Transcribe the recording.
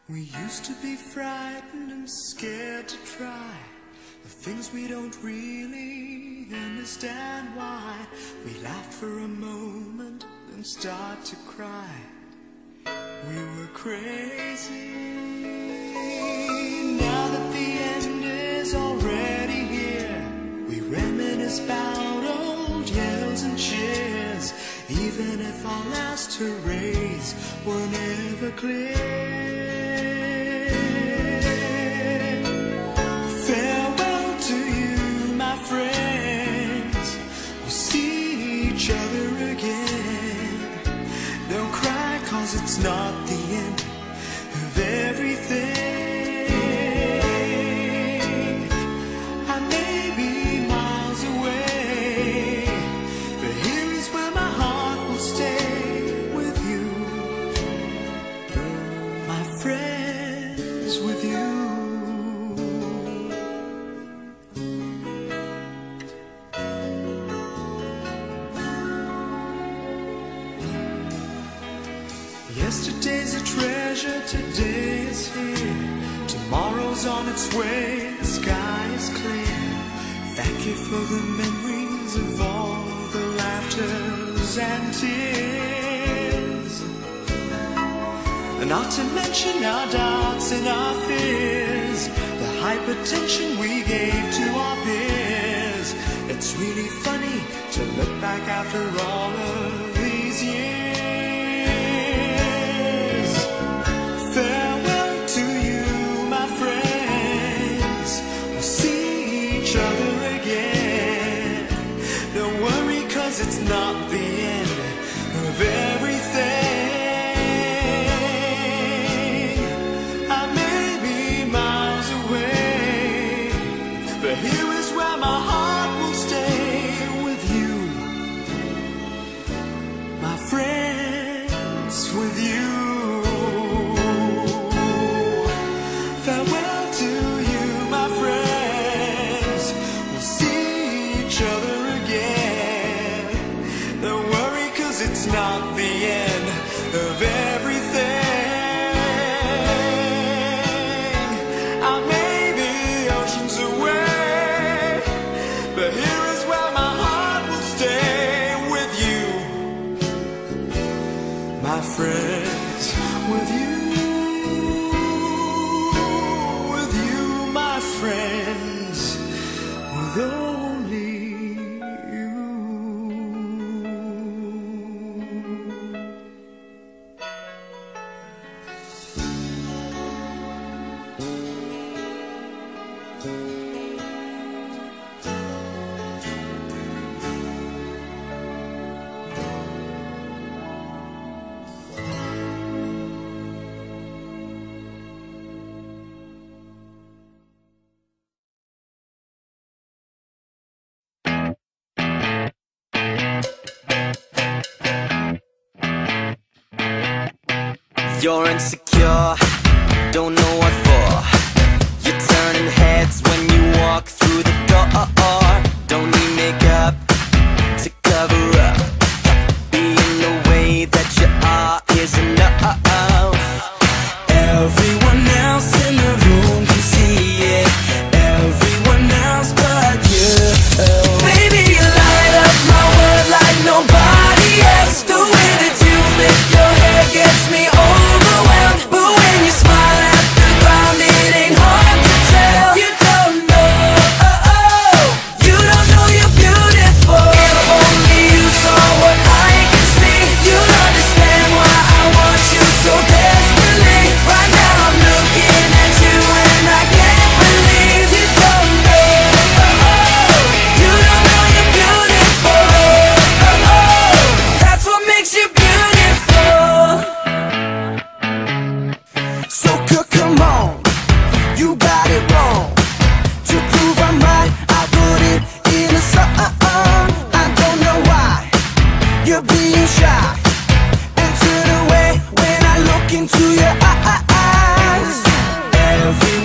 We used to be frightened and scared to try the things we don't really understand why. We laughed for a moment, then start to cry. We were crazy. Now that the end is already here, we reminisce about old yells and cheers, even if our last hurrays were never clear. It's not the end of everything. I may be miles away, but here is where my heart will stay with you, my friends, with you. Yesterday's a treasure, today is here. Tomorrow's on its way, the sky is clear. Thank you for the memories of all the laughters and tears, and not to mention our doubts and our fears, the hypertension we gave to our peers. It's really funny to look back after all of these years. Farewell to you, my friends. We'll see each other again. Don't worry, 'cause it's not the end of everything. I may be miles away, but here is where my heart will stay with you, my friends, with you. Farewell to you, my friends. We'll see each other again. Don't worry, 'cause it's not the end of everything. I may be oceans away, but here is where my heart will stay with you, my friends, with you. Friends, with only you. You're insecure, don't know what for. You're turning heads when you walk through the door. Don't need makeup to cover up. Being the way that you are is enough. Everyone else in the room can see it, everyone else but you. Baby, you light up my world like nobody else. The way that you flip your hair gets me overwhelmed, but when you smile at the ground, it ain't hard to tell. You don't know, you don't know you're beautiful. If only you saw what I can see, you'll understand why I want you so desperately. Right now I'm looking at you and I can't believe you don't know, you don't know you're beautiful. That's what makes you beautiful. So come on, you got it wrong. To prove I'm right, I put it in a song. I don't know why you're being shy and turn away when I look into your eyes. Everyone